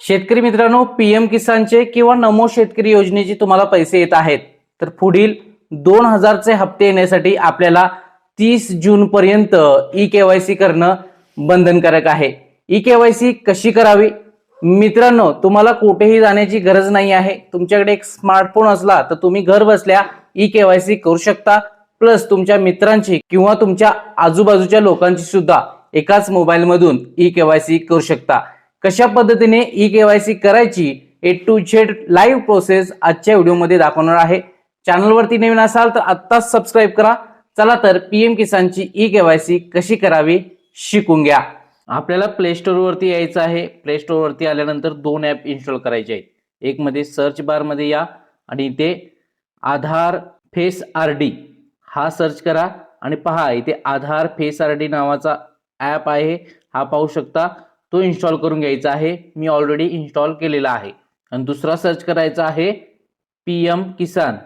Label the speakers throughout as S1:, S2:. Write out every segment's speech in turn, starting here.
S1: शेतकरी मित्रांनो, पीएम किसानचे किंवा नमो शेतकरी योजनेचे तुम्हाला पैसे येत आहेत, तर पुढील 2000 चे हप्ते येण्यासाठी आपल्याला 30 जून पर्यंत ई केवायसी करणं बंधनकारक आहे. ई केवायसी कशी करावी? मित्रांनो, तुम्हाला कुठेही जाण्याची गरज नाही आहे. तुमच्याकडे एक स्मार्टफोन असला तर तुम्ही घर बसल्या ई केवायसी करू शकता. प्लस तुमच्या मित्रांची किंवा तुमच्या आजूबाजूच्या लोकांची सुद्धा एकाच मोबाईल मधून ई केवायसी करू शकता. कशा पद्धतीने ई केवायसी करायची ए टू झेड लाईव्ह प्रोसेस आजच्या व्हिडिओमध्ये दाखवणार आहे. चॅनलवरती नवीन असाल तर आत्ताच सबस्क्राईब करा. चला तर पीएम किसानची ई केवायसी कशी करावी शिकून घ्या. आपल्याला प्ले स्टोर वरती यायचं आहे. प्ले स्टोर वरती आल्यानंतर दोन ऍप इन्स्टॉल करायचे आहेत. एक मध्ये सर्च बार मध्ये या आणि इथे आधार फेस आरडी हा सर्च करा आणि पहा इथे आधार फेस आरडी नावाचा ऍप आहे, हा पाहू शकता. तो इन्स्टॉल करून घ्यायचा आहे. मी ऑलरेडी इन्स्टॉल केलेला आहे. आणि दुसरा सर्च करायचा आहे पीएम किसान.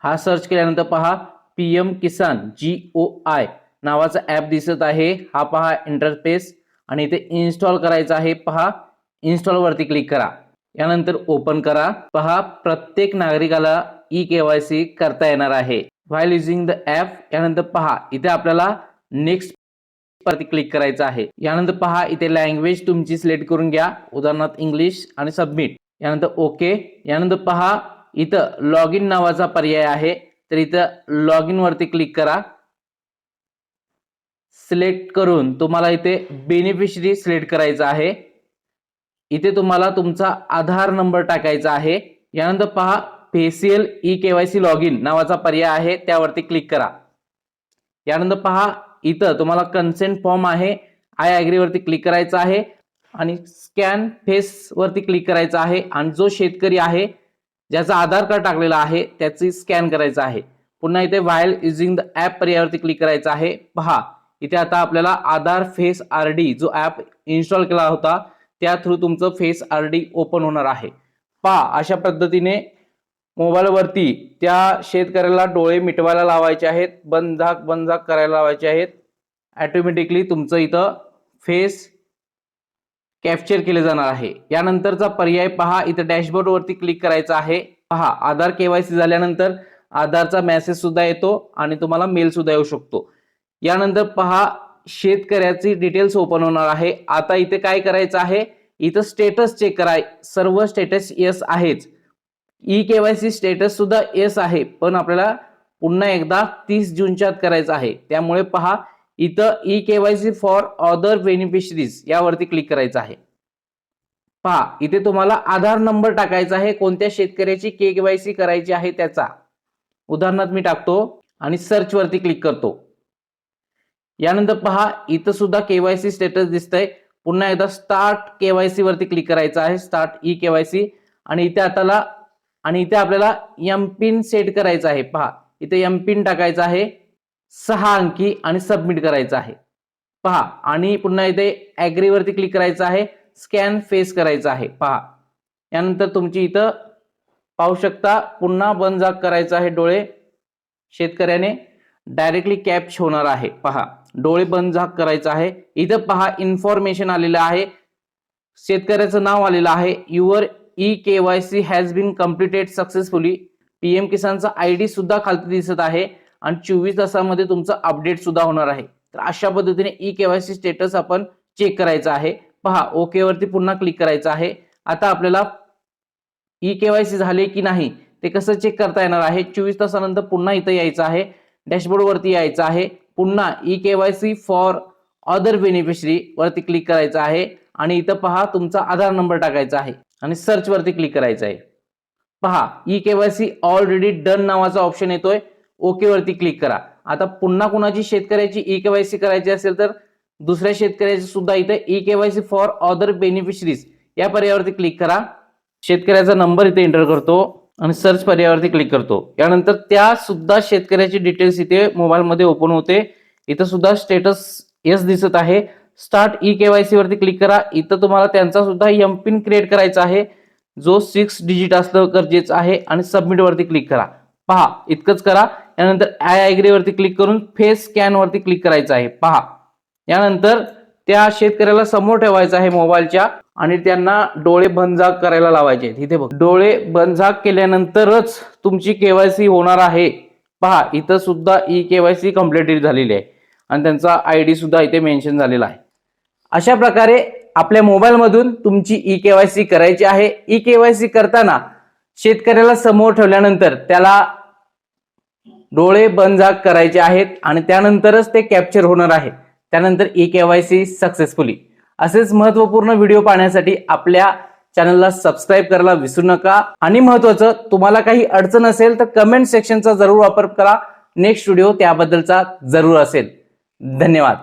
S1: हा सर्च केल्यानंतर पहा पीएम किसान GOI नावाचा ऍप दिसत आहे, हा पहा इंटरफेस. आणि इथे इन्स्टॉल करायचा आहे. पहा इन्स्टॉल वरती क्लिक करा. यानंतर ओपन करा. पहा प्रत्येक नागरिकाला ई केवायसी करता येणार आहे व्हाईल युजिंग द ऍप. यानंतर पहा इथे आपल्याला नेक्स्ट वरती क्लिक करायचं आहे. यानंतर पहा इथे लँग्वेज तुमची सिलेक्ट करून घ्या, उदाहरणार्थ इंग्लिश, आणि सबमिट. यानंतर ओके. यानंतर पहा इथं लॉग इन नावाचा पर्याय आहे, तर इथं लॉग इन वरती क्लिक करा. सिलेक्ट करून तुम्हाला इथे बेनिफिशरी सिलेक्ट करायचा आहे. इथे तुम्हाला तुमचा आधार नंबर टाकायचा आहे. यानंतर पहा facial e KYC log in नावाचा पर्याय आहे, त्यावरती क्लिक करा. यानंतर पहा इथं तुम्हाला कन्सेंट फॉर्म आहे, आय ॲग्री वरती क्लिक करायचं आहे आणि स्कॅन फेस वरती क्लिक करायचं आहे. आणि जो शेतकरी आहे ज्याचा आधार कार्ड टाकलेला आहे त्याची स्कॅन करायचं आहे. पुन्हा इथे व्हाईल युजिंग द ऍप पर्यायावरती क्लिक करायचं आहे. पहा इथे आता आपल्याला आधार फेस आरडी जो ऍप इन्स्टॉल केला होता त्या थ्रू तुमचं फेस आरडी ओपन होणार आहे. पहा अशा पद्धतीने मोबाईल वरती त्या शेतकऱ्याला डोळे मिटवायला लावायचे आहेत, बंद झाक करायला लावायचे आहेत. ऑटोमॅटिकली तुमचं इथं फेस कॅप्चर केले जाणार आहे. यानंतरचा पर्याय पहा इथं डॅशबोर्ड वरती क्लिक करायचं आहे. पहा आधार केवायसी झाल्यानंतर आधारचा मेसेज सुद्धा येतो आणि तुम्हाला मेल सुद्धा येऊ शकतो. यानंतर पहा शेतकऱ्याची डिटेल्स ओपन होणार आहे. आता इथे काय करायचं आहे, इथं स्टेटस चेक कराय. सर्व स्टेटस येस आहेच. ई केवायसी स्टेटस सुद्धा येस आहे, पण आपल्याला पुन्हा एकदा 30 जूनच्या आत करायचं आहे. त्यामुळे पहा इथं e KYC for other beneficiaries यावरती क्लिक करायचं आहे. पहा इथे तुम्हाला आधार नंबर टाकायचा आहे, कोणत्या शेतकऱ्याची केवायसी करायची आहे त्याचा. उदाहरणार्थ मी टाकतो आणि सर्च वरती क्लिक करतो. यानंतर पहा इथं सुद्धा केवायसी स्टेटस दिसतंय. पुन्हा एकदा स्टार्ट केवायसी वरती क्लिक करायचं आहे, स्टार्ट ई केवायसी. आणि इथे आपल्याला एम पिन सेट करायचा आहे. पहा इथे एम पिन टाकायचा आहे 6 अंकी आणि सबमिट करायचं आहे. पहा आणि पुन्हा इथे ॲग्री वरती क्लिक करायचं आहे, स्कॅन फेस करायचं आहे. पहा यानंतर तुमची इथं पाहू शकता पुन्हा बंद झाक करायचं आहे डोळे. शेतकऱ्याने डायरेक्टली कॅप्च होणार आहे. पहा डोळे बंद झाक करायचं आहे. इथं पहा इन्फॉर्मेशन आलेलं आहे, शेतकऱ्याचं नाव आलेलं आहे. Your e KYC has been completed successfully. PM किसानचा आयडी सुद्धा खालती दिसत आहे आणि 24 तासामध्ये तुमचं अपडेट सुद्धा होणार आहे. तर अशा पद्धतीने ई केवायसी स्टेटस आपण चेक करायचं आहे. पहा ओके वरती पुन्हा क्लिक करायचं आहे. आता आपल्याला ई केवायसी झाले की नाही ते कसं चेक करता येणार आहे. 24 तासानंतर पुन्हा इथं यायचं आहे, डॅशबोर्ड वरती यायचं आहे. पुन्हा e KYC for other beneficiary वरती क्लिक करायचं आहे आणि इथं पहा तुमचा आधार नंबर टाकायचा आहे आणि सर्च वरती क्लिक करायचं आहे. पहा ई केवायसी ऑलरेडी डन नावाचा ऑप्शन येतोय, ओके वरती क्लिक करा. आता पुन्हा कुणाची शेतकऱ्याची ई केवायसी करायची असेल तर दुसऱ्या शेतकऱ्याची सुद्धा इथे e KYC for other beneficiaries या पर्यायावरती क्लिक करा. शेतकऱ्याचा नंबर इथे एंटर करतो आणि सर्च पर्यायावरती क्लिक करतो. यानंतर त्या सुद्धा शेतकऱ्याची डिटेल्स इथे मोबाईल मध्ये ओपन होते. इथं सुद्धा स्टेटस येस दिसत आहे. स्टार्ट ई केवायसी वरती क्लिक करा. इथं तुम्हाला त्यांचा सुद्धा एम पिन क्रिएट करायचा आहे जो 6 डिजिट असणं गरजेचं आहे आणि सबमिट वरती क्लिक करा. पहा इतकंच करा. यानंतर आय ॲग्री वरती क्लिक करून फेस स्कॅन वरती क्लिक करायचं आहे. पहा यानंतर त्या शेतकऱ्याला समोर ठेवायचं आहे मोबाईलच्या आणि त्यांना डोळे बंद करायला लावायचे आहेत. इथे बघ, डोळे बंद केल्यानंतरच तुमची केवायसी होणार आहे. पहा, इथं सुद्धा ई केवायसी कंप्लीट झालेली आहे आणि त्यांचा ID सुद्धा इथे मेन्शन झालेला आहे. अशा प्रकारे आपल्या मोबाईल मधून तुमची ई केवायसी करायची आहे. ई केवायसी करताना शेतकऱ्याला समोर ठेवल्यानंतर त्याला डोळे बंद करायचे आहेत आणि त्यानंतरच ते कॅप्चर होणार आहे. त्यानंतर ई केवायसी सक्सेसफुली. असेच महत्त्वपूर्ण व्हिडिओ पाहण्यासाठी आपल्या चॅनलला सबस्क्राईब करायला विसरू नका. आणि महत्त्वाचं, तुम्हाला काही अडचण असेल तर कमेंट सेक्शनचा जरूर वापर करा. नेक्स्ट व्हिडिओ त्याबद्दलचा जरूर असेल. धन्यवाद.